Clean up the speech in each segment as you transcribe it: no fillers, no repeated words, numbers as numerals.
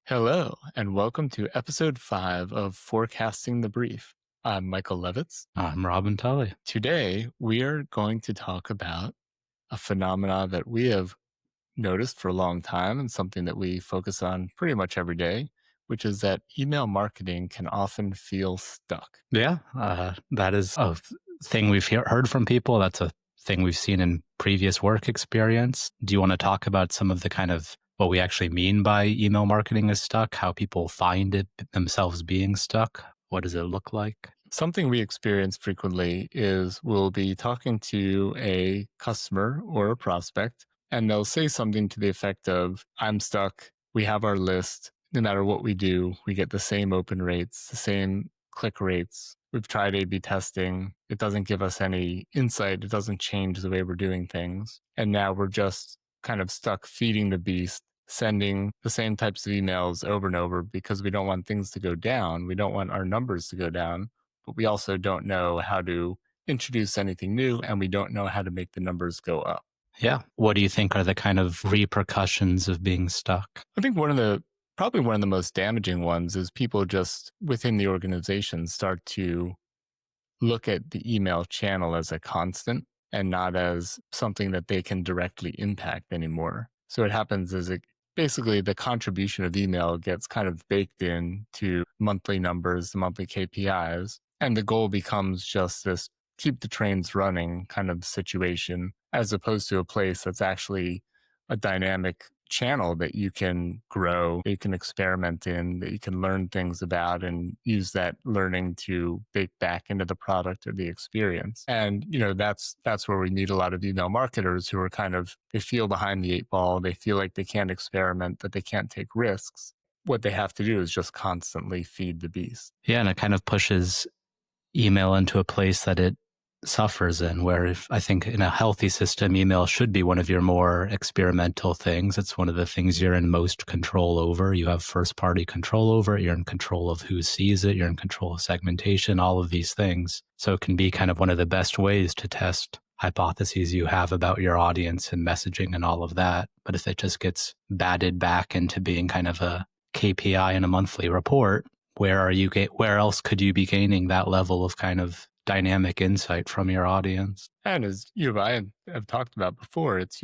Hello, and welcome to episode 5 of Forecasting the Brief. I'm Michael Levitz. I'm Robin Tully. Today, we are going to talk about a phenomena that we have noticed for a long time and something that we focus on pretty much every day, which is that email marketing can often feel stuck. Yeah, that is a thing we've heard from people. That's a thing we've seen in previous work experience. Do you want to talk about some of the kind of what we actually mean by email marketing is stuck, how people find it themselves being stuck? What does it look like? Something we experience frequently is we'll be talking to a customer or a prospect, and they'll say something to the effect of, I'm stuck. We have our list. No matter what we do, we get the same open rates, the same click rates. We've tried A B testing. It doesn't give us any insight. It doesn't change the way we're doing things. And now we're just kind of stuck feeding the beast, sending the same types of emails over and over because we don't want things to go down. We don't want our numbers to go down, but we also don't know how to introduce anything new, and we don't know how to make the numbers go up. Yeah. What do you think are the kind of repercussions of being stuck? I think probably one of the most damaging ones is people just within the organization start to look at the email channel as a constant and not as something that they can directly impact anymore. So what happens is basically the contribution of email gets kind of baked into monthly numbers, the monthly KPIs, and the goal becomes just this keep the trains running kind of situation, as opposed to a place that's actually a dynamic channel that you can grow, that you can experiment in, that you can learn things about and use that learning to bake back into the product or the experience. And, that's where we meet a lot of email marketers who are they feel behind the eight ball. They feel like they can't experiment, that they can't take risks. What they have to do is just constantly feed the beast. Yeah, and it kind of pushes email into a place that it suffers in, where if I think in a healthy system, email should be one of your more experimental things. It's one of the things you're in most control over. You have first party control over it. You're in control of who sees it. You're in control of segmentation, all of these things. So it can be kind of one of the best ways to test hypotheses you have about your audience and messaging and all of that. But if it just gets batted back into being kind of a KPI in a monthly report, where else could you be gaining that level of kind of dynamic insight from your audience? And as you and I have talked about before, it's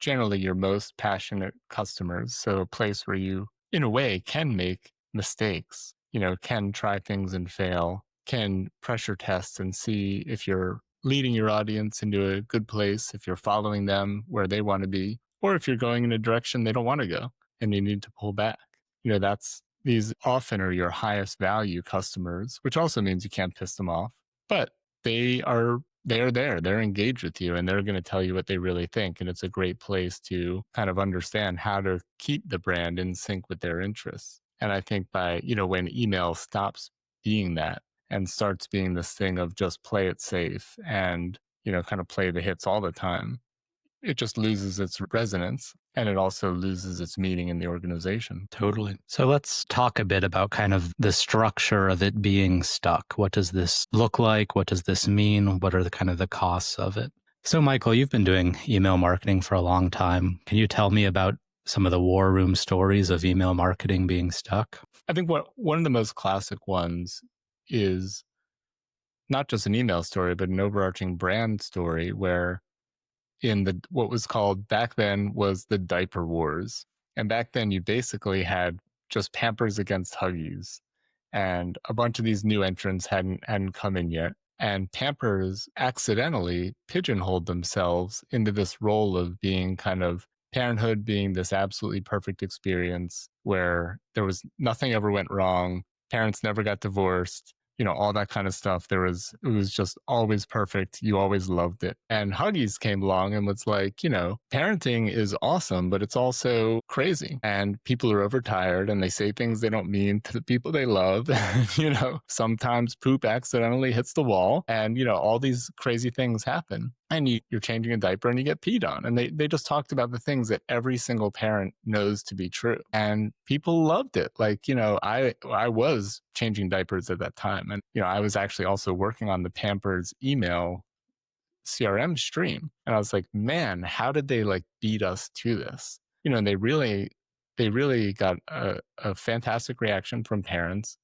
generally your most passionate customers. So a place where you, in a way, can make mistakes, can try things and fail, can pressure test and see if you're leading your audience into a good place, if you're following them where they want to be, or if you're going in a direction they don't want to go and you need to pull back. These often are your highest value customers, which also means you can't piss them off, but they're there, they're engaged with you, and they're going to tell you what they really think. And it's a great place to kind of understand how to keep the brand in sync with their interests. And I think when email stops being that and starts being this thing of just play it safe and, kind of play the hits all the time, it just loses its resonance, and it also loses its meaning in the organization. Totally. So let's talk a bit about kind of the structure of it being stuck. What does this look like? What does this mean? What are the kind of the costs of it? So Michael, you've been doing email marketing for a long time. Can you tell me about some of the war room stories of email marketing being stuck? I think one of the most classic ones is not just an email story, but an overarching brand story where in what was called back then was the diaper wars. And back then you basically had just Pampers against Huggies. And a bunch of these new entrants hadn't come in yet. And Pampers accidentally pigeonholed themselves into this role of being kind of parenthood being this absolutely perfect experience where nothing ever went wrong. Parents never got divorced, all that kind of stuff. It was just always perfect. You always loved it. And Huggies came along and was like, parenting is awesome, but it's also crazy. And people are overtired and they say things they don't mean to the people they love. Sometimes poop accidentally hits the wall and, all these crazy things happen. And you're changing a diaper and you get peed on. And they just talked about the things that every single parent knows to be true. And people loved it. Like, I was changing diapers at that time. And, I was actually also working on the Pampers email CRM stream. And I was like, man, how did they beat us to this? And they really they really got a fantastic reaction from parents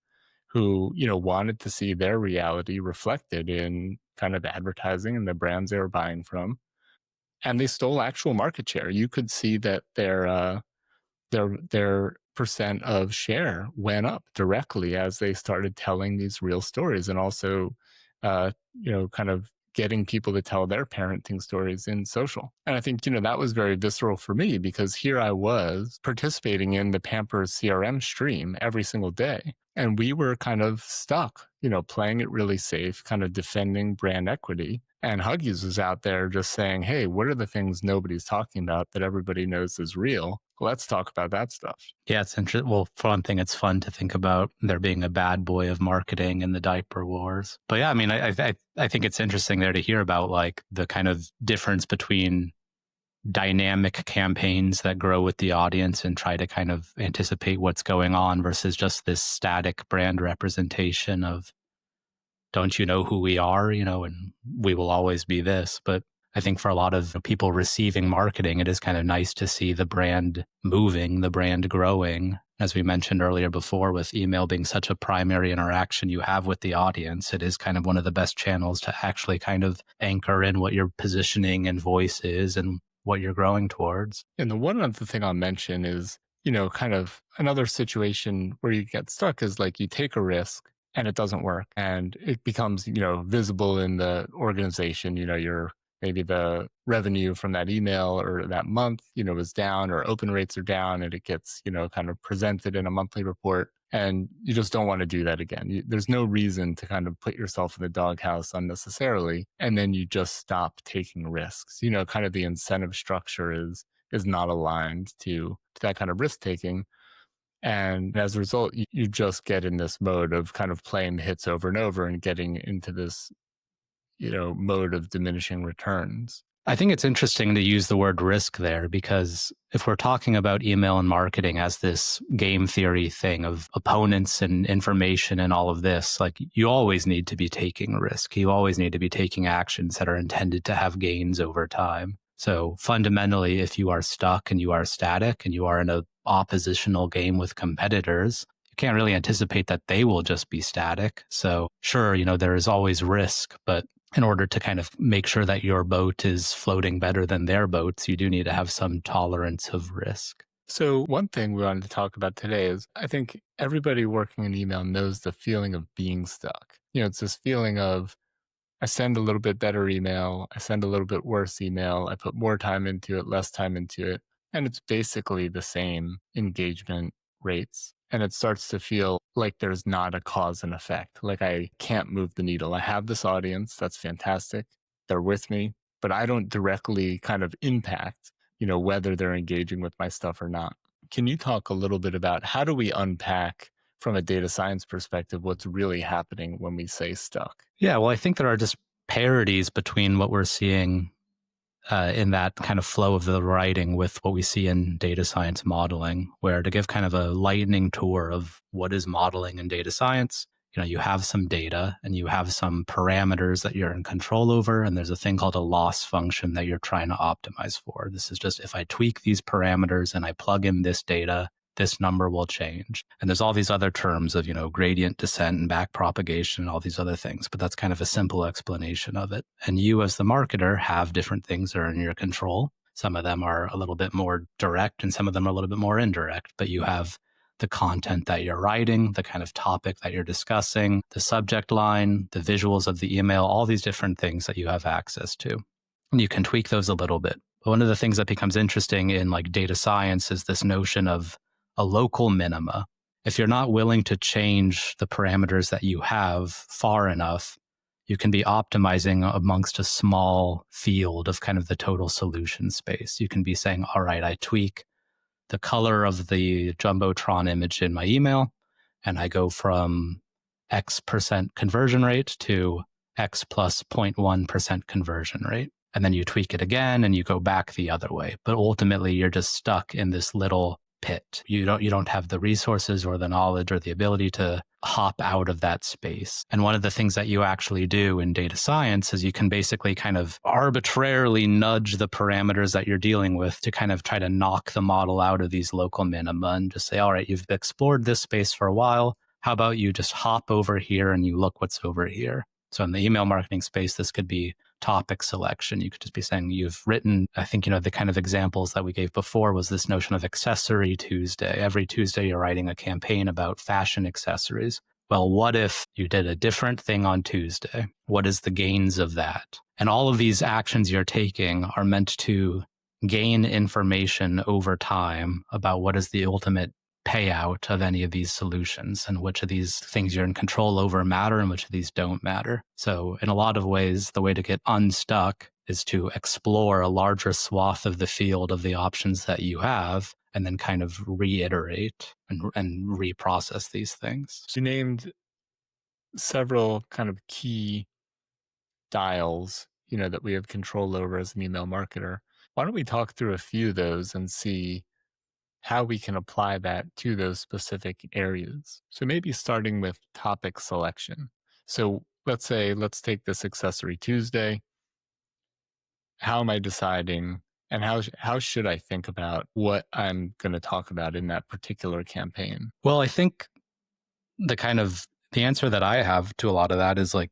who, wanted to see their reality reflected in kind of advertising and the brands they were buying from. And they stole actual market share. You could see that their percent of share went up directly as they started telling these real stories, and also kind of getting people to tell their parenting stories in social. And I think that was very visceral for me, because here I was participating in the Pampers CRM stream every single day, and we were kind of stuck, playing it really safe, kind of defending brand equity. And Huggies was out there just saying, hey, what are the things nobody's talking about that everybody knows is real? Let's talk about that stuff. Yeah, it's interesting. Well, for one thing, it's fun to think about there being a bad boy of marketing in the diaper wars. But yeah, I mean, I think it's interesting there to hear about like the kind of difference between dynamic campaigns that grow with the audience and try to kind of anticipate what's going on versus just this static brand representation of, don't you know who we are, and we will always be this. But I think for a lot of people receiving marketing, it is kind of nice to see the brand moving, the brand growing. As we mentioned earlier before, with email being such a primary interaction you have with the audience, it is kind of one of the best channels to actually kind of anchor in what your positioning and voice is and what you're growing towards. And the one other thing I'll mention is, kind of another situation where you get stuck is like you take a risk and it doesn't work, and it becomes, visible in the organization. Your maybe the revenue from that email or that month, is down, or open rates are down, and it gets, kind of presented in a monthly report. And you just don't want to do that again. There's no reason to kind of put yourself in the doghouse unnecessarily. And then you just stop taking risks. Kind of the incentive structure is not aligned to that kind of risk taking. And as a result, you just get in this mode of kind of playing the hits over and over and getting into this, mode of diminishing returns. I think it's interesting to use the word risk there, because if we're talking about email and marketing as this game theory thing of opponents and information and all of this, like you always need to be taking risk. You always need to be taking actions that are intended to have gains over time. So fundamentally, if you are stuck and you are static and you are in a oppositional game with competitors, you can't really anticipate that they will just be static. So sure, there is always risk, but in order to kind of make sure that your boat is floating better than their boats, you do need to have some tolerance of risk. So one thing we wanted to talk about today is, I think everybody working in email knows the feeling of being stuck. It's this feeling of, I send a little bit better email, I send a little bit worse email, I put more time into it, less time into it, and it's basically the same engagement rates. And it starts to feel like there's not a cause and effect. Like I can't move the needle. I have this audience, that's fantastic. They're with me, but I don't directly kind of impact, whether they're engaging with my stuff or not. Can you talk a little bit about how do we unpack from a data science perspective what's really happening when we say stuck? Yeah, well, I think there are just parodies between what we're seeing in that kind of flow of the writing with what we see in data science modeling, where to give kind of a lightning tour of what is modeling in data science, you have some data and you have some parameters that you're in control over, and there's a thing called a loss function that you're trying to optimize for. This is just, if I tweak these parameters and I plug in this data, this number will change. And there's all these other terms of, gradient descent and back propagation and all these other things, but that's kind of a simple explanation of it. And you as the marketer have different things that are in your control. Some of them are a little bit more direct and some of them are a little bit more indirect, but you have the content that you're writing, the kind of topic that you're discussing, the subject line, the visuals of the email, all these different things that you have access to. And you can tweak those a little bit. But one of the things that becomes interesting in like data science is this notion of a local minima. If you're not willing to change the parameters that you have far enough, you can be optimizing amongst a small field of kind of the total solution space. You can be saying, all right, I tweak the color of the Jumbotron image in my email, and I go from X% conversion rate to X plus 0.1% conversion rate. And then you tweak it again and you go back the other way. But ultimately, you're just stuck in this little pit. You don't have the resources or the knowledge or the ability to hop out of that space. And one of the things that you actually do in data science is you can basically kind of arbitrarily nudge the parameters that you're dealing with to kind of try to knock the model out of these local minima and just say, all right, you've explored this space for a while. How about you just hop over here and you look what's over here? So in the email marketing space, this could be topic selection. You could just be saying you've written, I think, the kind of examples that we gave before was this notion of accessory Tuesday. Every Tuesday, you're writing a campaign about fashion accessories. Well, what if you did a different thing on Tuesday? What is the gains of that? And all of these actions you're taking are meant to gain information over time about what is the ultimate payout of any of these solutions and which of these things you're in control over matter and which of these don't matter. So in a lot of ways, the way to get unstuck is to explore a larger swath of the field of the options that you have and then kind of reiterate and reprocess these things. So you named several kind of key dials, that we have control over as an email marketer. Why don't we talk through a few of those and see how we can apply that to those specific areas? So maybe starting with topic selection. So let's take this Accessory Tuesday. How am I deciding, and how should I think about what I'm going to talk about in that particular campaign? Well, I think the answer that I have to a lot of that is like,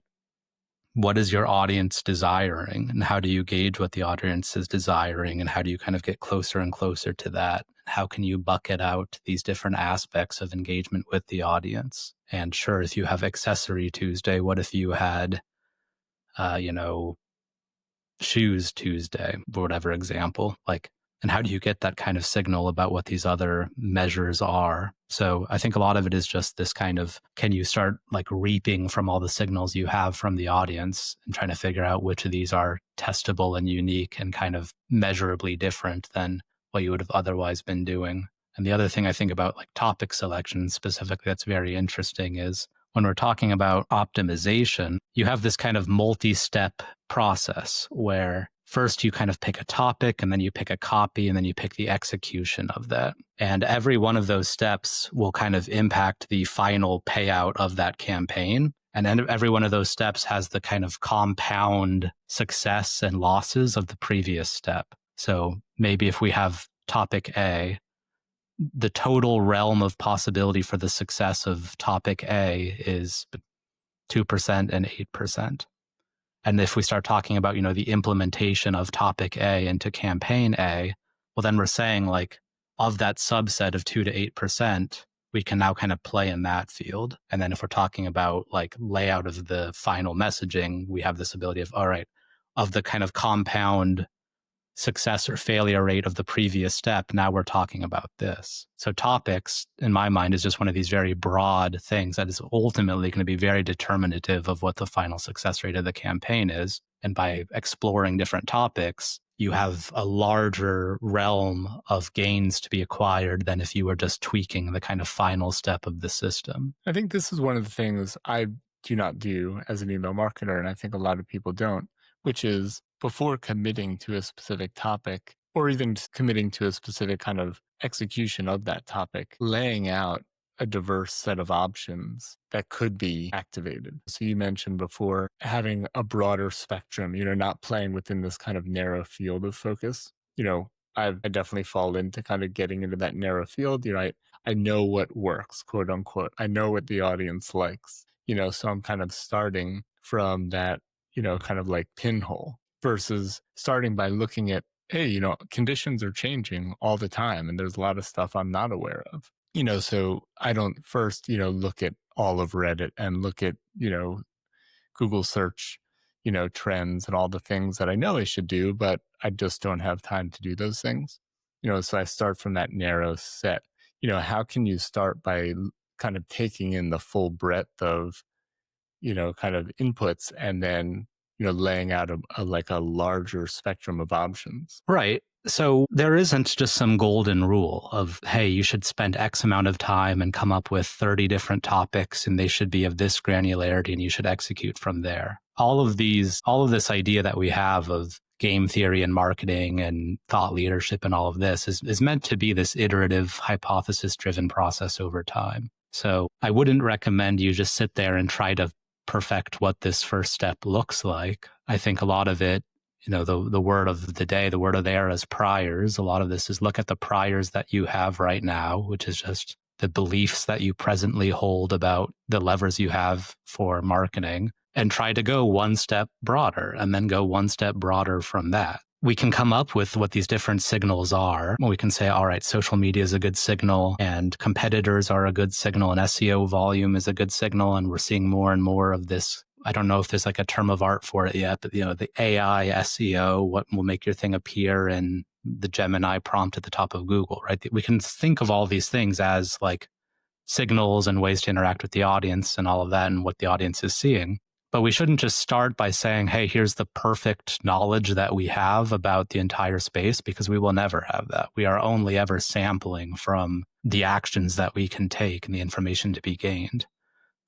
what is your audience desiring, and how do you gauge what the audience is desiring, and how do you kind of get closer and closer to that? How can you bucket out these different aspects of engagement with the audience? And sure, if you have Accessory Tuesday, what if you had, Shoes Tuesday, for whatever example, and how do you get that kind of signal about what these other measures are? So I think a lot of it is just this kind of, can you start reaping from all the signals you have from the audience and trying to figure out which of these are testable and unique and kind of measurably different than what you would have otherwise been doing. And the other thing I think about topic selection specifically that's very interesting is when we're talking about optimization, you have this kind of multi-step process where first you kind of pick a topic and then you pick a copy and then you pick the execution of that. And every one of those steps will kind of impact the final payout of that campaign. And every one of those steps has the kind of compound success and losses of the previous step. So maybe if we have topic A, the total realm of possibility for the success of topic A is 2% and 8%. And if we start talking about, the implementation of topic A into campaign A, well, then we're saying of that subset of 2 to 8%, we can now kind of play in that field. And then if we're talking about layout of the final messaging, we have this ability of, all right, of the kind of compound success or failure rate of the previous step, now we're talking about this. So topics, in my mind, is just one of these very broad things that is ultimately going to be very determinative of what the final success rate of the campaign is. And by exploring different topics, you have a larger realm of gains to be acquired than if you were just tweaking the kind of final step of the system. I think this is one of the things I do not do as an email marketer, and I think a lot of people don't, which is before committing to a specific topic or even committing to a specific kind of execution of that topic, laying out a diverse set of options that could be activated. So you mentioned before having a broader spectrum, not playing within this kind of narrow field of focus. I definitely fall into kind of getting into that narrow field. I know what works, quote unquote. I know what the audience likes, so I'm kind of starting from that, kind of pinhole versus starting by looking at, hey, conditions are changing all the time and there's a lot of stuff I'm not aware of. So I don't first, look at all of Reddit and look at, Google search, trends and all the things that I know I should do, but I just don't have time to do those things. So I start from that narrow set. How can you start by kind of taking in the full breadth of, kind of inputs and then, laying out a larger spectrum of options? Right. So there isn't just some golden rule of, hey, you should spend X amount of time and come up with 30 different topics and they should be of this granularity and you should execute from there. All of this idea that we have of game theory and marketing and thought leadership and all of this is meant to be this iterative, hypothesis-driven process over time. So I wouldn't recommend you just sit there and try to perfect what this first step looks like. I think a lot of it, the word of the day, the word of the era is priors. A lot of this is look at the priors that you have right now, which is just the beliefs that you presently hold about the levers you have for marketing, and try to go one step broader and then go one step broader from that. We can come up with what these different signals are. We can say, all right, social media is a good signal and competitors are a good signal and SEO volume is a good signal. And we're seeing more and more of this. I don't know if there's like a term of art for it yet, but the AI SEO, what will make your thing appear in the Gemini prompt at the top of Google, right? We can think of all these things as like signals and ways to interact with the audience and all of that and what the audience is seeing. But we shouldn't just start by saying, hey, here's the perfect knowledge that we have about the entire space, because we will never have that. We are only ever sampling from the actions that we can take and the information to be gained.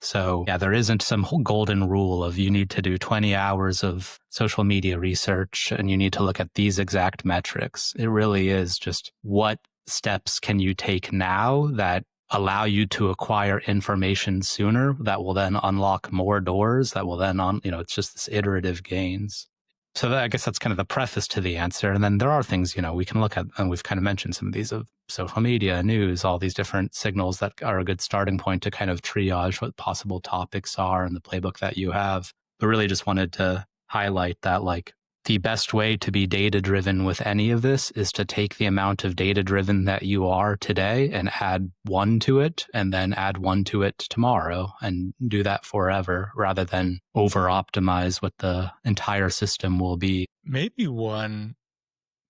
So yeah, there isn't some whole golden rule of you need to do 20 hours of social media research and you need to look at these exact metrics. It really is just what steps can you take now that allow you to acquire information sooner that will then unlock more doors that will then it's just this iterative gains. So I guess that's kind of the preface to the answer. And then there are things, we can look at, and we've kind of mentioned some of these of social media, news, all these different signals that are a good starting point to kind of triage what possible topics are in the playbook that you have. But really just wanted to highlight that like the best way to be data-driven with any of this is to take the amount of data-driven that you are today and add one to it, and then add one to it tomorrow, and do that forever rather than over-optimize what the entire system will be. Maybe one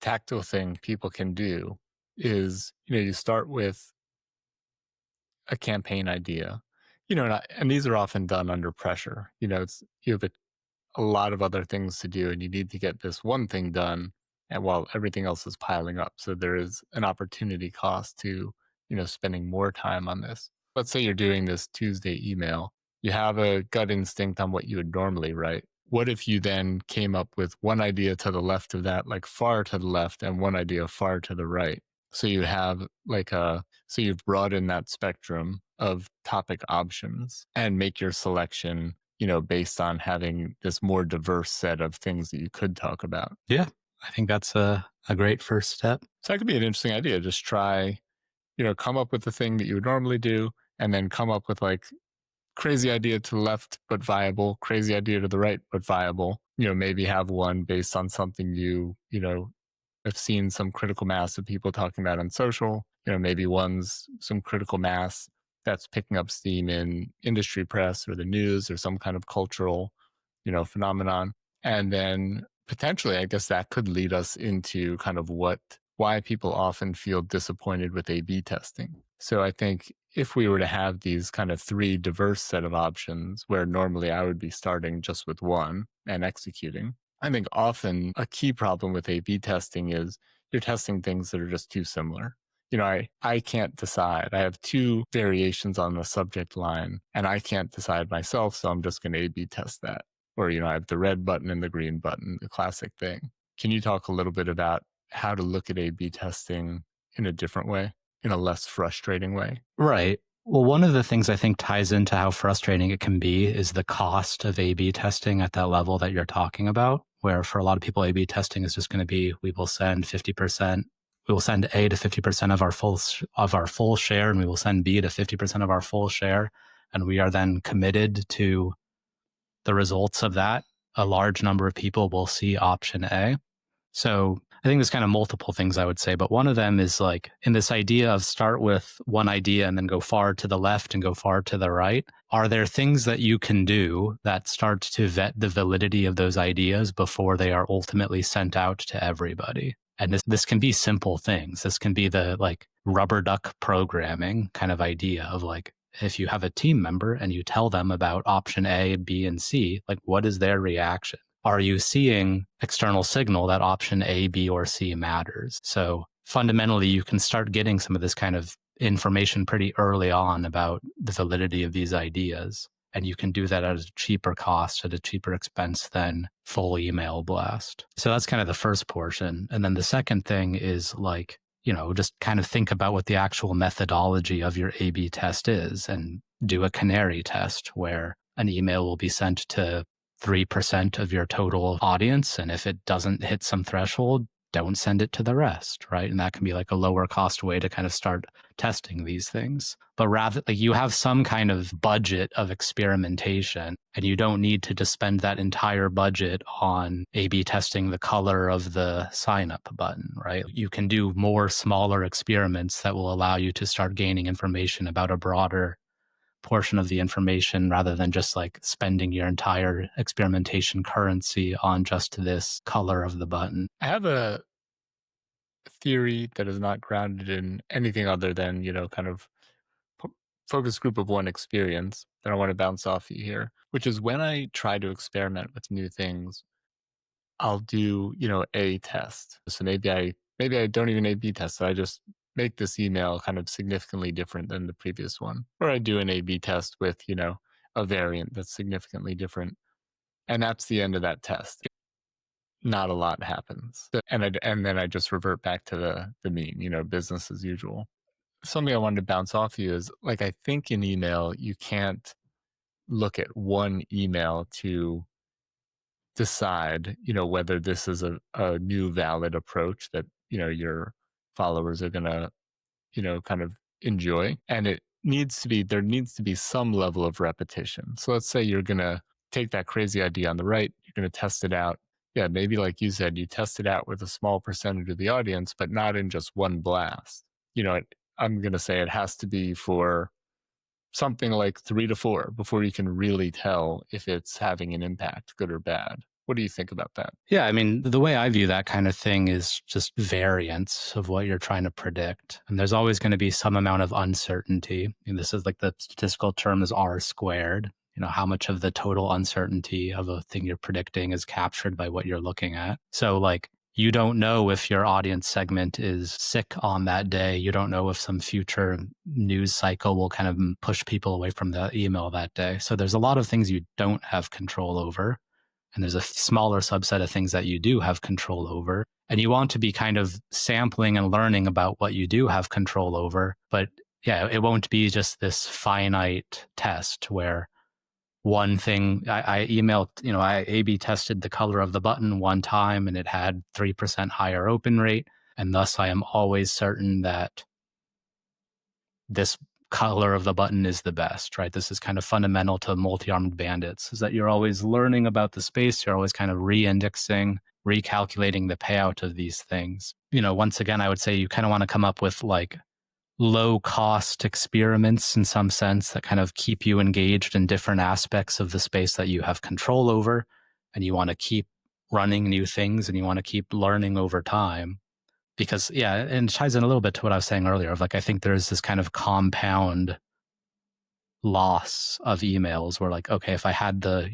tactile thing people can do is, you start with a campaign idea, and these are often done under pressure. You have a lot of other things to do and you need to get this one thing done, and while everything else is piling up, so there is an opportunity cost to spending more time on this. Let's say you're doing this Tuesday email, you have a gut instinct on what you would normally write. What if you then came up with one idea to the left of that, like far to the left, and one idea far to the right? So you have so you've broadened that spectrum of topic options and make your selection based on having this more diverse set of things that you could talk about. Yeah, I think that's a great first step. So that could be an interesting idea. Just try, come up with the thing that you would normally do, and then come up with like crazy idea to the left, but viable, crazy idea to the right, but viable. Maybe have one based on something have seen some critical mass of people talking about on social. Maybe one's some critical mass that's picking up steam in industry press or the news or some kind of cultural, phenomenon. And then potentially, I guess that could lead us into kind of why people often feel disappointed with A/B testing. So I think if we were to have these kind of three diverse set of options, where normally I would be starting just with one and executing, I think often a key problem with A/B testing is you're testing things that are just too similar. I can't decide. I have two variations on the subject line and I can't decide myself, so I'm just going to A/B test that. Or, I have the red button and the green button, the classic thing. Can you talk a little bit about how to look at A/B testing in a different way, in a less frustrating way? Right. Well, one of the things I think ties into how frustrating it can be is the cost of A/B testing at that level that you're talking about, where for a lot of people, A/B testing is just going to be, we will send 50%, we will send A to 50% of our full share, and we will send B to 50% of our full share. And we are then committed to the results of that. A large number of people will see option A. So I think there's kind of multiple things I would say, but one of them is like in this idea of start with one idea and then go far to the left and go far to the right. Are there things that you can do that start to vet the validity of those ideas before they are ultimately sent out to everybody? And this can be simple things. This can be the like rubber duck programming kind of idea of like, if you have a team member and you tell them about option A, B, and C, like what is their reaction? Are you seeing external signal that option A, B, or C matters? So fundamentally, you can start getting some of this kind of information pretty early on about the validity of these ideas. And you can do that at a cheaper cost, at a cheaper expense than full email blast. So that's kind of the first portion. And then the second thing is like, just kind of think about what the actual methodology of your A/B test is and do a canary test where an email will be sent to 3% of your total audience. And if it doesn't hit some threshold, don't send it to the rest, right? And that can be like a lower cost way to kind of start testing these things. But rather, like you have some kind of budget of experimentation, and you don't need to just spend that entire budget on A/B testing the color of the sign up button, right? You can do more smaller experiments that will allow you to start gaining information about a broader portion of the information rather than just like spending your entire experimentation currency on just this color of the button. I have a theory that is not grounded in anything other than, kind of po- focus group of one experience that I want to bounce off you here, which is when I try to experiment with new things, I'll do, a test. So maybe I don't even A B test. So I just make this email kind of significantly different than the previous one. Or I do an A B test with, a variant that's significantly different. And that's the end of that test. Not a lot happens. And then I just revert back to the mean, business as usual. Something I wanted to bounce off you is like I think in email you can't look at one email to decide, whether this is a new valid approach that, your followers are gonna, kind of enjoy. And there needs to be some level of repetition. So let's say you're gonna take that crazy idea on the right, you're gonna test it out. Yeah, maybe like you said, you test it out with a small percentage of the audience, but not in just one blast. I'm gonna say it has to be for something like 3 to 4 before you can really tell if it's having an impact, good or bad. What do you think about that? Yeah, I mean, the way I view that kind of thing is just variance of what you're trying to predict. And there's always going to be some amount of uncertainty. And this is like the statistical term is R squared. How much of the total uncertainty of a thing you're predicting is captured by what you're looking at. So, like, you don't know if your audience segment is sick on that day. You don't know if some future news cycle will kind of push people away from the email that day. So, there's a lot of things you don't have control over. And there's a smaller subset of things that you do have control over. And you want to be kind of sampling and learning about what you do have control over. But yeah, it won't be just this finite test where one thing I emailed, I A/B tested the color of the button one time and it had 3% higher open rate. And thus I am always certain that this color of the button is the best, right? This is kind of fundamental to multi-armed bandits, is that you're always learning about the space. You're always kind of re-indexing, recalculating the payout of these things. Once again, I would say you kind of want to come up with like low cost experiments in some sense that kind of keep you engaged in different aspects of the space that you have control over. And you want to keep running new things and you want to keep learning over time. Because, yeah, and it ties in a little bit to what I was saying earlier of like, I think there's this kind of compound loss of emails where like, okay, if I had the,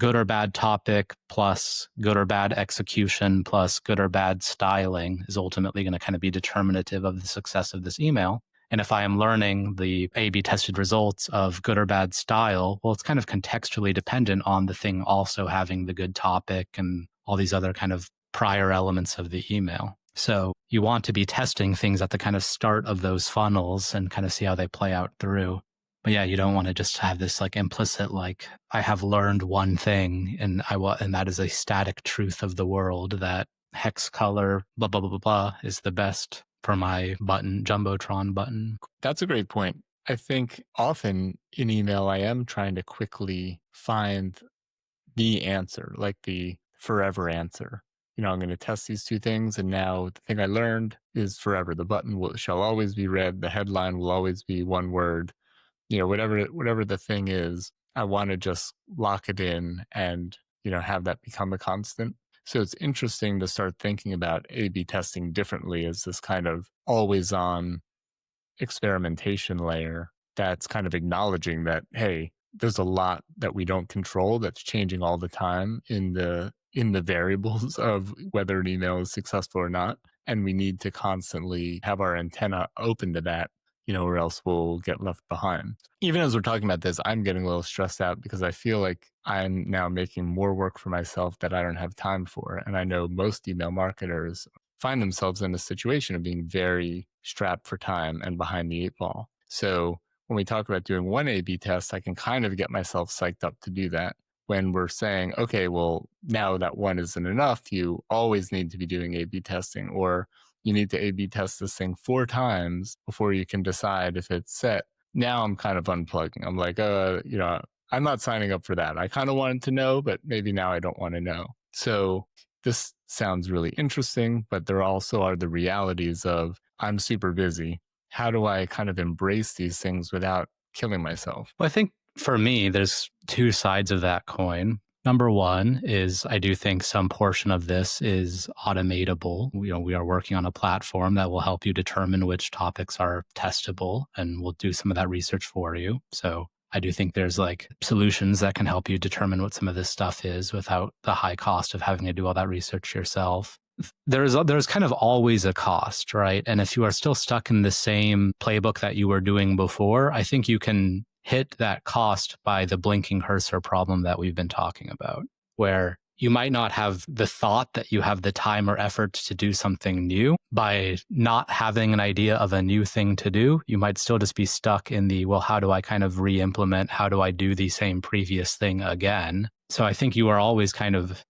good or bad topic plus good or bad execution plus good or bad styling is ultimately going to kind of be determinative of the success of this email. And if I am learning the A/B tested results of good or bad style, well, it's kind of contextually dependent on the thing also having the good topic and all these other kind of prior elements of the email. So you want to be testing things at the kind of start of those funnels and kind of see how they play out through. But yeah, you don't want to just have this like implicit, like I have learned one thing and and that is a static truth of the world that hex color, blah, blah, blah, blah, blah is the best for my button, Jumbotron button. That's a great point. I think often in email, I am trying to quickly find the answer, like the forever answer. I'm going to test these two things. And now the thing I learned is forever. The button shall always be red. The headline will always be one word. Whatever the thing is, I want to just lock it in and, have that become a constant. So it's interesting to start thinking about A/B testing differently as this kind of always on experimentation layer that's kind of acknowledging that, hey, there's a lot that we don't control that's changing all the time in the variables of whether an email is successful or not. And we need to constantly have our antenna open to that, or else we'll get left behind. Even as we're talking about this, I'm getting a little stressed out because I feel like I'm now making more work for myself that I don't have time for. And I know most email marketers find themselves in a situation of being very strapped for time and behind the eight ball. So when we talk about doing one A B test, I can kind of get myself psyched up to do that. When we're saying, okay, well, now that one isn't enough, you always need to be doing A B testing, or you need to A B test this thing 4 times before you can decide if it's set. Now I'm kind of unplugging. I'm like, I'm not signing up for that. I kind of wanted to know, but maybe now I don't want to know. So this sounds really interesting, but there also are the realities of I'm super busy. How do I kind of embrace these things without killing myself? Well, I think for me, there's two sides of that coin. Number one is I do think some portion of this is automatable. We are working on a platform that will help you determine which topics are testable, and we'll do some of that research for you. So I do think there's like solutions that can help you determine what some of this stuff is without the high cost of having to do all that research yourself. There's kind of always a cost, right? And if you are still stuck in the same playbook that you were doing before, I think you can hit that cost by the blinking cursor problem that we've been talking about, where you might not have the thought that you have the time or effort to do something new. By not having an idea of a new thing to do, you might still just be stuck in the, well, how do I kind of re-implement? How do I do the same previous thing again? So I think you are always kind of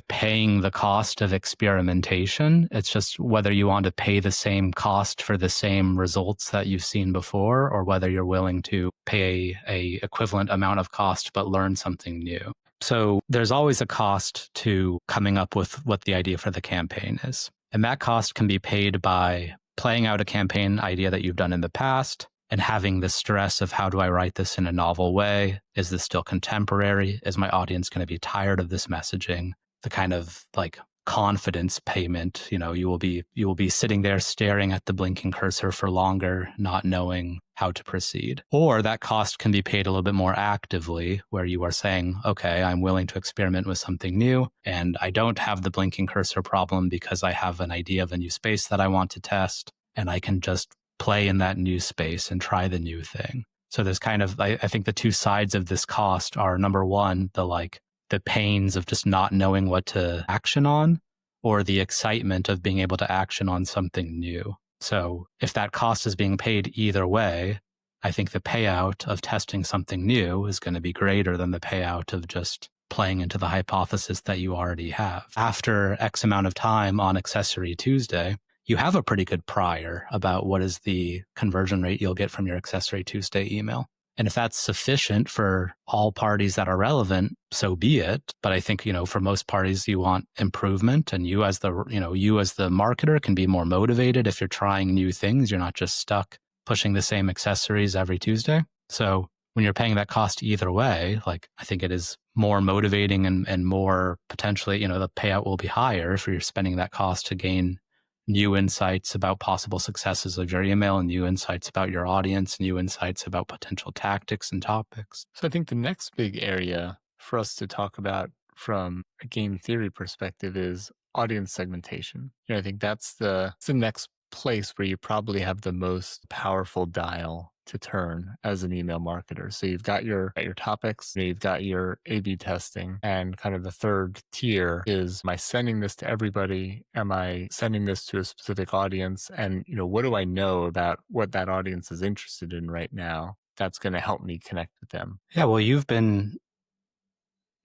paying the cost of experimentation. It's just whether you want to pay the same cost for the same results that you've seen before, or whether you're willing to pay a equivalent amount of cost but learn something new. So there's always a cost to coming up with what the idea for the campaign is. And that cost can be paid by playing out a campaign idea that you've done in the past and having the stress of, how do I write this in a novel way? Is this still contemporary? Is my audience going to be tired of this messaging? The kind of like confidence payment, you will be sitting there staring at the blinking cursor for longer, not knowing how to proceed. Or that cost can be paid a little bit more actively, where you are saying, okay, I'm willing to experiment with something new, and I don't have the blinking cursor problem because I have an idea of a new space that I want to test, and I can just play in that new space and try the new thing. So there's kind of, I think the two sides of this cost are, number one, the pains of just not knowing what to action on, or the excitement of being able to action on something new. So if that cost is being paid either way, I think the payout of testing something new is going to be greater than the payout of just playing into the hypothesis that you already have. After X amount of time on Accessory Tuesday, you have a pretty good prior about what is the conversion rate you'll get from your Accessory Tuesday email. And if that's sufficient for all parties that are relevant, so be it. But I think, for most parties, you want improvement, and you as the marketer can be more motivated if you're trying new things. You're not just stuck pushing the same accessories every Tuesday. So when you're paying that cost either way, I think it is more motivating and more potentially, the payout will be higher if you're spending that cost to gain new insights about possible successes of your email, and new insights about your audience, new insights about potential tactics and topics. So I think the next big area for us to talk about from a game theory perspective is audience segmentation. I think that's the next place where you probably have the most powerful dial to turn as an email marketer. So you've got your topics, you've got your A/B testing, and kind of the third tier is, am I sending this to everybody? Am I sending this to a specific audience? And what do I know about what that audience is interested in right now that's going to help me connect with them? Yeah, well, you've been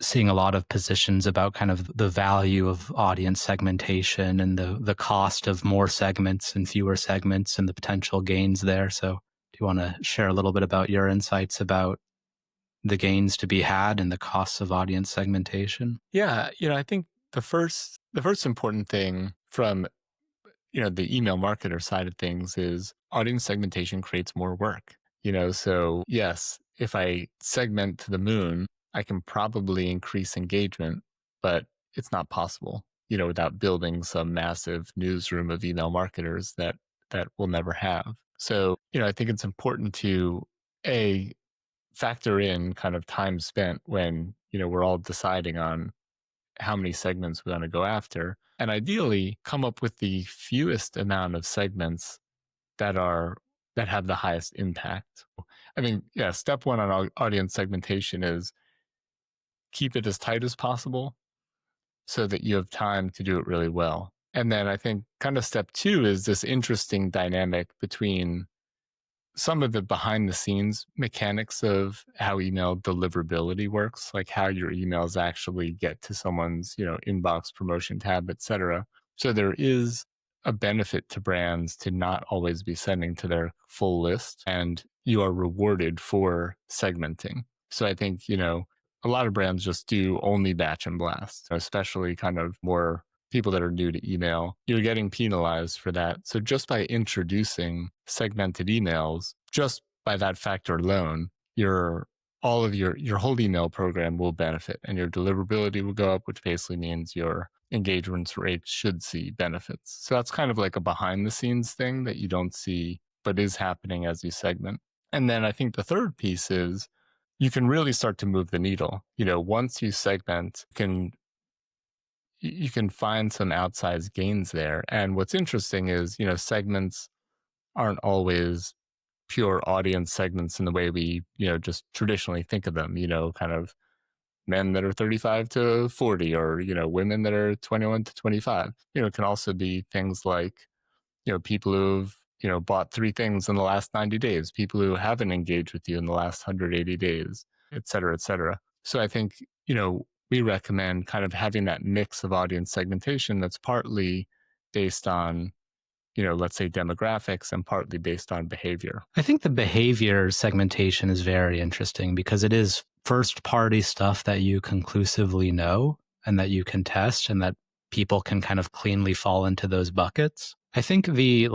seeing a lot of positions about kind of the value of audience segmentation and the cost of more segments and fewer segments and the potential gains there. So do you want to share a little bit about your insights about the gains to be had and the costs of audience segmentation? Yeah, I think the first important thing from the email marketer side of things is audience segmentation creates more work. So yes, if I segment to the moon, I can probably increase engagement, but it's not possible, without building some massive newsroom of email marketers that we'll never have. So, I think it's important to factor in kind of time spent when, we're all deciding on how many segments we want to go after, and ideally come up with the fewest amount of segments that have the highest impact. I mean, yeah, step one on audience segmentation is keep it as tight as possible so that you have time to do it really well. And then I think kind of step two is this interesting dynamic between some of the behind the scenes mechanics of how email deliverability works, like how your emails actually get to someone's, inbox, promotion tab, etc. So there is a benefit to brands to not always be sending to their full list, and you are rewarded for segmenting. So I think, a lot of brands just do only batch and blast, especially kind of more people that are new to email. You're getting penalized for that. So just by introducing segmented emails, just by that factor alone, all of your whole email program will benefit, and your deliverability will go up, which basically means your engagement rates should see benefits. So that's kind of like a behind the scenes thing that you don't see, but is happening as you segment. And then I think the third piece is you can really start to move the needle. Once you segment, you can find some outsized gains there. And what's interesting is, segments aren't always pure audience segments in the way we, just traditionally think of them, kind of men that are 35 to 40, or, women that are 21 to 25. It can also be things like, people who've, bought 3 things in the last 90 days, people who haven't engaged with you in the last 180 days, et cetera, et cetera. So I think, we recommend kind of having that mix of audience segmentation that's partly based on, let's say demographics, and partly based on behavior. I think the behavior segmentation is very interesting because it is first party stuff that you conclusively know and that you can test and that people can kind of cleanly fall into those buckets. I think the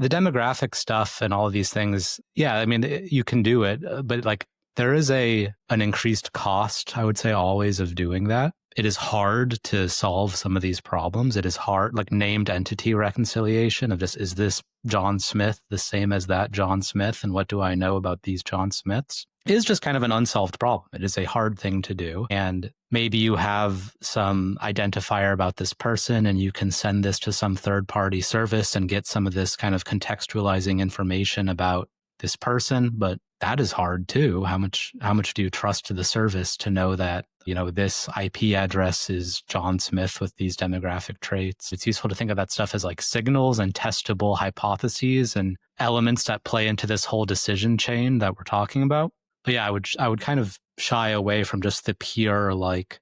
demographic stuff and all of these things, yeah, I mean, you can do it, but there is an increased cost, I would say, always of doing that. It is hard to solve some of these problems. It is hard, like named entity reconciliation of just, is this John Smith the same as that John Smith? And what do I know about these John Smiths? Is just kind of an unsolved problem. It is a hard thing to do. And maybe you have some identifier about this person and you can send this to some third-party service and get some of this kind of contextualizing information about this person, but that is hard too. How much do you trust to the service to know that, this IP address is John Smith with these demographic traits? It's useful to think of that stuff as like signals and testable hypotheses and elements that play into this whole decision chain that we're talking about. But yeah, I would kind of shy away from just the pure,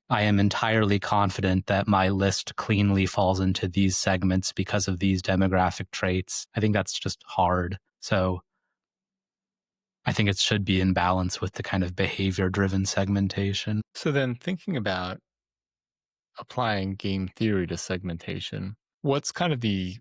I am entirely confident that my list cleanly falls into these segments because of these demographic traits. I think that's just hard. So I think it should be in balance with the kind of behavior-driven segmentation. So then thinking about applying game theory to segmentation, what's kind of the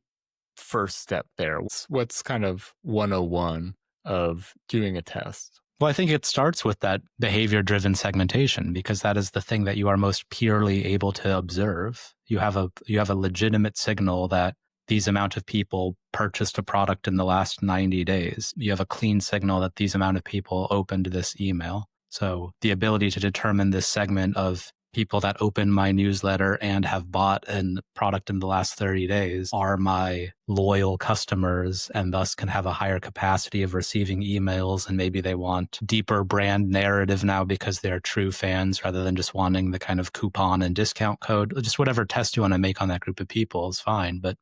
first step there? What's kind of 101 of doing a test? Well, I think it starts with that behavior-driven segmentation because that is the thing that you are most purely able to observe. You have a legitimate signal that these amount of people purchased a product in the last 90 days. You have a clean signal that these amount of people opened this email. So the ability to determine this segment of people that open my newsletter and have bought a product in the last 30 days are my loyal customers and thus can have a higher capacity of receiving emails. And maybe they want deeper brand narrative now because they're true fans rather than just wanting the kind of coupon and discount code. Just whatever test you want to make on that group of people is fine. But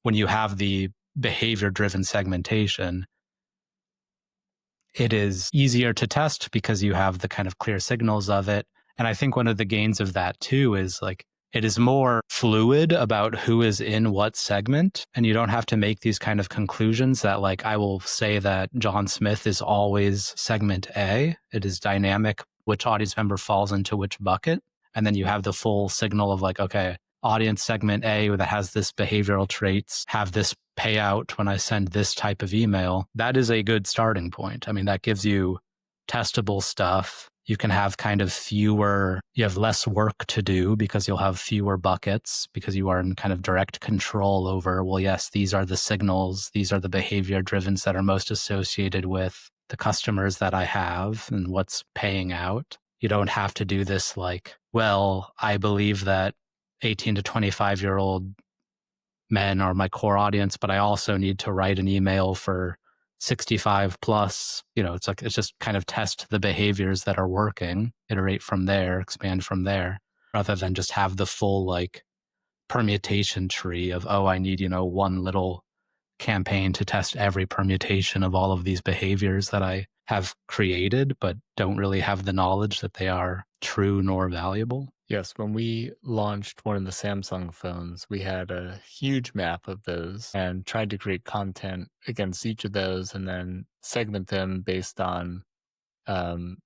when you have the behavior-driven segmentation, it is easier to test because you have the kind of clear signals of it. And I think one of the gains of that too is it is more fluid about who is in what segment. And you don't have to make these kind of conclusions that I will say that John Smith is always segment A. It is dynamic which audience member falls into which bucket. And then you have the full signal of okay, audience segment A that has this behavioral traits have this payout when I send this type of email. That is a good starting point. I mean, that gives you testable stuff. You can have you have less work to do because you'll have fewer buckets because you are in kind of direct control over, well, yes, these are the signals, these are the behavior drivens that are most associated with the customers that I have and what's paying out. You don't have to do this well, I believe that 18 to 25-year-old men are my core audience, but I also need to write an email for 65 plus. It's just kind of test the behaviors that are working, iterate from there, expand from there, rather than just have the full permutation tree of, oh, I need, one little campaign to test every permutation of all of these behaviors that I have created, but don't really have the knowledge that they are true nor valuable. Yes, when we launched one of the Samsung phones, we had a huge map of those and tried to create content against each of those and then segment them based on um,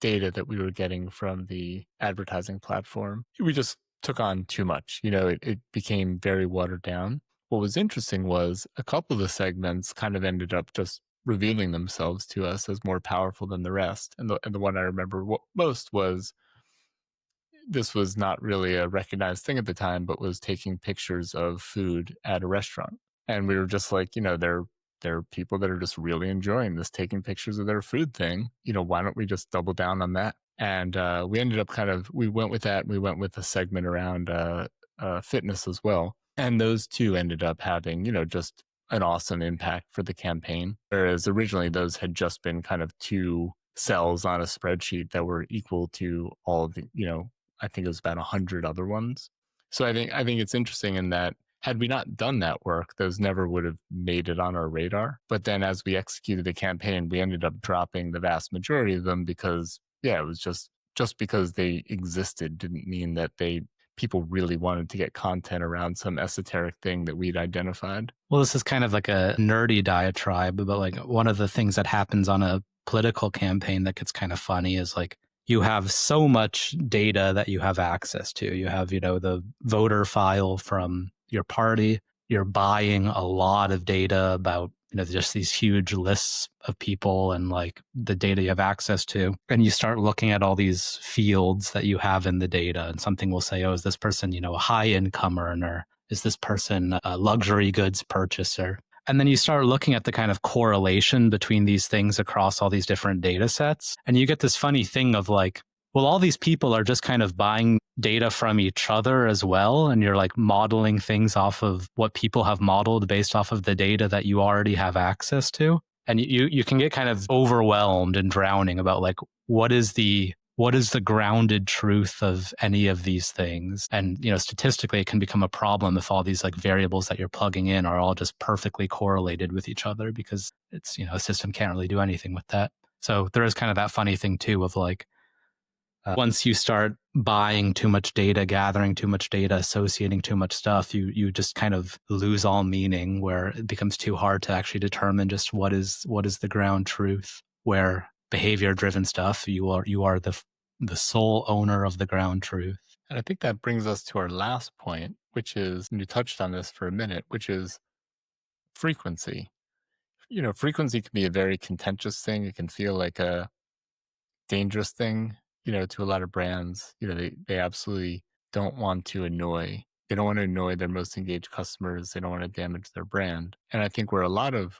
data that we were getting from the advertising platform. We just took on too much. It became very watered down. What was interesting was a couple of the segments kind of ended up just revealing themselves to us as more powerful than the rest. And the one I remember most was this was not really a recognized thing at the time, but was taking pictures of food at a restaurant. And we were just like, there are people that are just really enjoying this taking pictures of their food thing. Why don't we just double down on that? And we ended up we went with that. We went with a segment around fitness as well. And those two ended up having, just an awesome impact for the campaign. Whereas originally those had just been kind of two cells on a spreadsheet that were equal to all of the, I think it was about 100 other ones. So I think it's interesting in that had we not done that work, those never would have made it on our radar. But then as we executed the campaign, we ended up dropping the vast majority of them because yeah, it was just because they existed didn't mean that people really wanted to get content around some esoteric thing that we'd identified. Well, this is kind of like a nerdy diatribe, but like one of the things that happens on a political campaign that gets kind of funny is like you have so much data that you have access to. You have, the voter file from your party. You're buying a lot of data about, just these huge lists of people and like the data you have access to. And you start looking at all these fields that you have in the data, and something will say, oh, is this person, a high income earner? Is this person a luxury goods purchaser? And then you start looking at the kind of correlation between these things across all these different data sets. And you get this funny thing of like, well, all these people are just kind of buying data from each other as well. And you're like modeling things off of what people have modeled based off of the data that you already have access to. And you can get kind of overwhelmed and drowning about like, what is the grounded truth of any of these things? And, statistically, it can become a problem if all these like variables that you're plugging in are all just perfectly correlated with each other, because it's, a system can't really do anything with that. So there is kind of that funny thing too of like, once you start buying too much data, gathering too much data, associating too much stuff, you just kind of lose all meaning, where it becomes too hard to actually determine just what is the ground truth. Where behavior driven stuff, you are the sole owner of the ground truth. And I think that brings us to our last point, which is, and you touched on this for a minute, which is frequency. Frequency can be a very contentious thing. It can feel like a dangerous thing, to a lot of brands. They absolutely don't want to annoy. They don't want to annoy their most engaged customers. They don't want to damage their brand. And I think where a lot of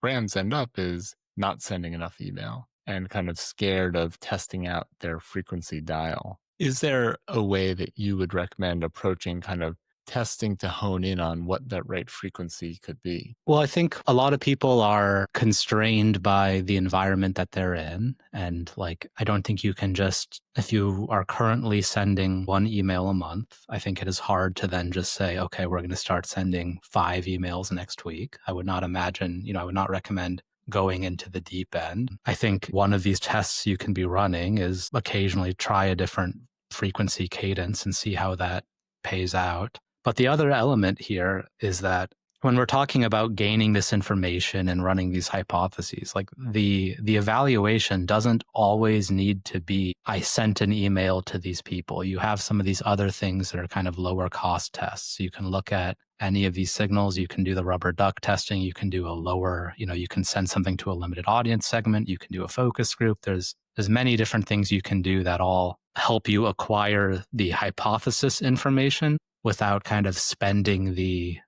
brands end up is not sending enough email and kind of scared of testing out their frequency dial. Is there a way that you would recommend approaching kind of testing to hone in on what that right frequency could be? Well, I think a lot of people are constrained by the environment that they're in. And like, I don't think you can just, if you are currently sending one email a month, I think it is hard to then just say, okay, we're going to start sending 5 emails next week. I would not imagine, I would not recommend going into the deep end. I think one of these tests you can be running is occasionally try a different frequency cadence and see how that pays out. But the other element here is that when we're talking about gaining this information and running these hypotheses, like the evaluation doesn't always need to be, I sent an email to these people. You have some of these other things that are kind of lower cost tests. You can look at any of these signals. You can do the rubber duck testing. You can do a lower, you can send something to a limited audience segment. You can do a focus group. There's many different things you can do that all help you acquire the hypothesis information without kind of spending the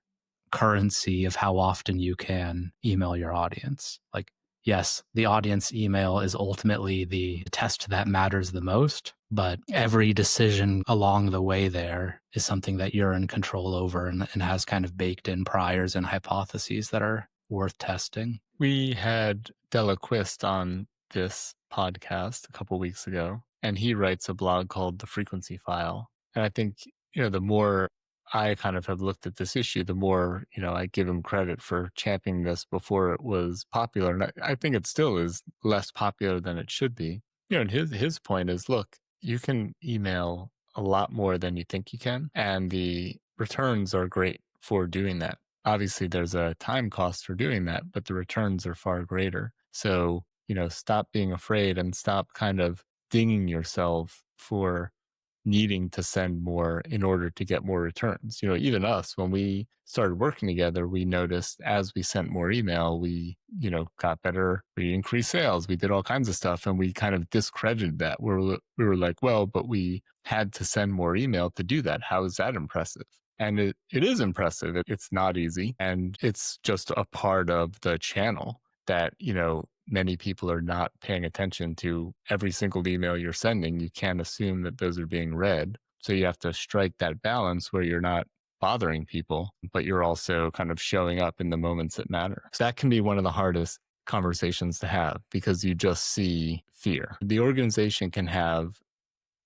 currency of how often you can email your audience. Like, yes, the audience email is ultimately the test that matters the most, but every decision along the way there is something that you're in control over and has kind of baked in priors and hypotheses that are worth testing. We had Delaquist on this podcast a couple weeks ago, and he writes a blog called The Frequency File. And I think, the more I kind of have looked at this issue, the more, I give him credit for championing this before it was popular. And I think it still is less popular than it should be. And his point is, look, you can email a lot more than you think you can, and the returns are great for doing that. Obviously, there's a time cost for doing that, but the returns are far greater. So, stop being afraid and stop kind of dinging yourself for needing to send more in order to get more returns. Even us, when we started working together, we noticed as we sent more email, we, got better, we increased sales, we did all kinds of stuff, and we kind of discredited that. We were like, well, but we had to send more email to do that. How is that impressive? And it is impressive. It's not easy. And it's just a part of the channel that, many people are not paying attention to every single email you're sending. You can't assume that those are being read. So you have to strike that balance where you're not bothering people, but you're also kind of showing up in the moments that matter. So that can be one of the hardest conversations to have because you just see fear. The organization can have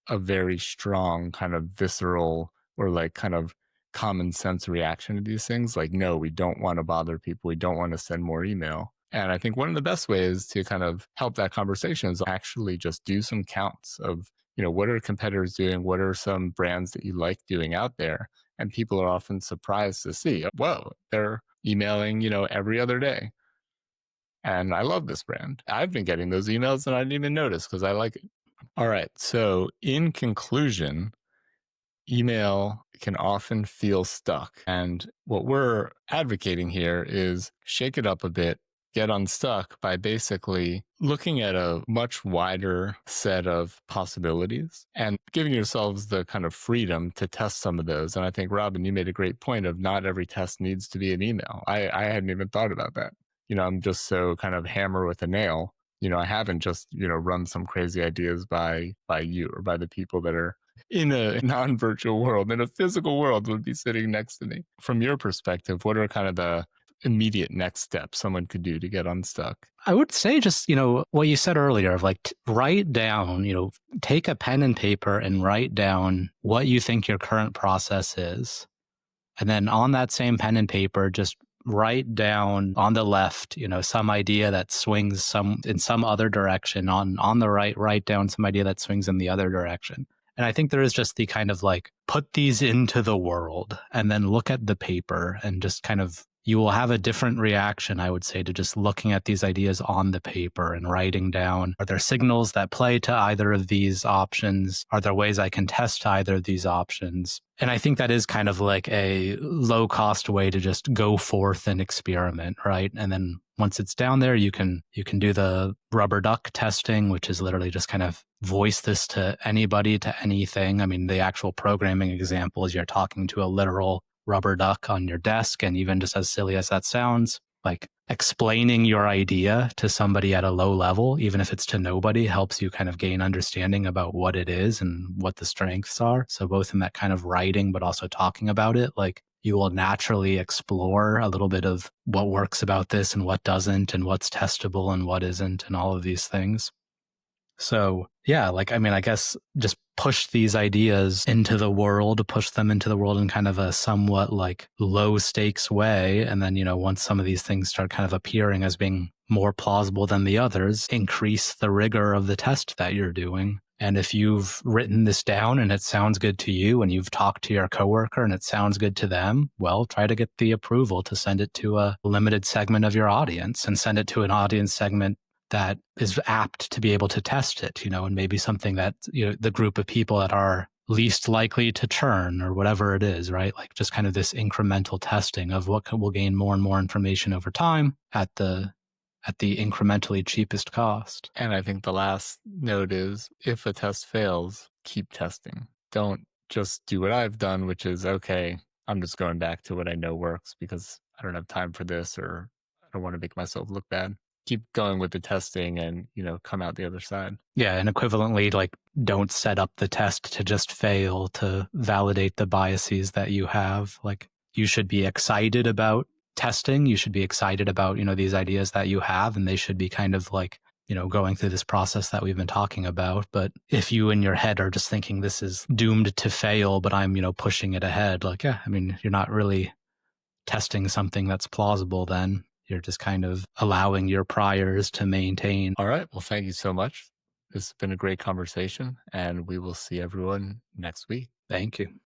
a very strong kind of visceral or like kind of common sense reaction to these things. Like, no, we don't want to bother people. We don't want to send more email. And I think one of the best ways to kind of help that conversation is actually just do some counts of, what are competitors doing? What are some brands that you like doing out there? And people are often surprised to see, whoa, they're emailing, every other day. And I love this brand. I've been getting those emails and I didn't even notice because I like it. All right. So, in conclusion, email can often feel stuck. And what we're advocating here is shake it up a bit, get unstuck by basically looking at a much wider set of possibilities and giving yourselves the kind of freedom to test some of those. And I think, Robin, you made a great point of not every test needs to be an email. I hadn't even thought about that. I'm just so kind of hammer with a nail. I haven't just, run some crazy ideas by you or by the people that are in a non-virtual world, in a physical world would be sitting next to me. From your perspective, what are kind of the immediate next steps someone could do to get unstuck? I would say just, what you said earlier of like write down, take a pen and paper and write down what you think your current process is. And then on that same pen and paper, just write down on the left, some idea that swings in some other direction. On the right, write down some idea that swings in the other direction. And I think there is just the kind of like put these into the world and then look at the paper and just kind of, you will have a different reaction, I would say, to just looking at these ideas on the paper and writing down, are there signals that play to either of these options? Are there ways I can test either of these options? And I think that is kind of like a low cost way to just go forth and experiment, right? And then once it's down there, you can do the rubber duck testing, which is literally just kind of voice this to anybody, to anything. I mean, the actual programming example is you're talking to a literal rubber duck on your desk. And even just as silly as that sounds, like explaining your idea to somebody at a low level, even if it's to nobody, helps you kind of gain understanding about what it is and what the strengths are. So both in that kind of writing, but also talking about it, like you will naturally explore a little bit of what works about this and what doesn't and what's testable and what isn't and all of these things. So yeah, like, I mean, I guess just push these ideas into the world, push them into the world in kind of a somewhat like low stakes way. And then, once some of these things start kind of appearing as being more plausible than the others, increase the rigor of the test that you're doing. And if you've written this down and it sounds good to you and you've talked to your coworker and it sounds good to them, well, try to get the approval to send it to a limited segment of your audience and send it to an audience segment that is apt to be able to test it, and maybe something that, the group of people that are least likely to churn or whatever it is, right? Like just kind of this incremental testing of what will gain more and more information over time at the incrementally cheapest cost. And I think the last note is if a test fails, keep testing. Don't just do what I've done, which is, okay, I'm just going back to what I know works because I don't have time for this or I don't want to make myself look bad. Keep going with the testing and, come out the other side. Yeah. And equivalently, like don't set up the test to just fail to validate the biases that you have. Like you should be excited about testing. You should be excited about, these ideas that you have, and they should be kind of like, going through this process that we've been talking about. But if you in your head are just thinking this is doomed to fail, but I'm, pushing it ahead, like, yeah, I mean, you're not really testing something that's plausible then. You're just kind of allowing your priors to maintain. All right. Well, thank you so much. This has been a great conversation, and we will see everyone next week. Thank you.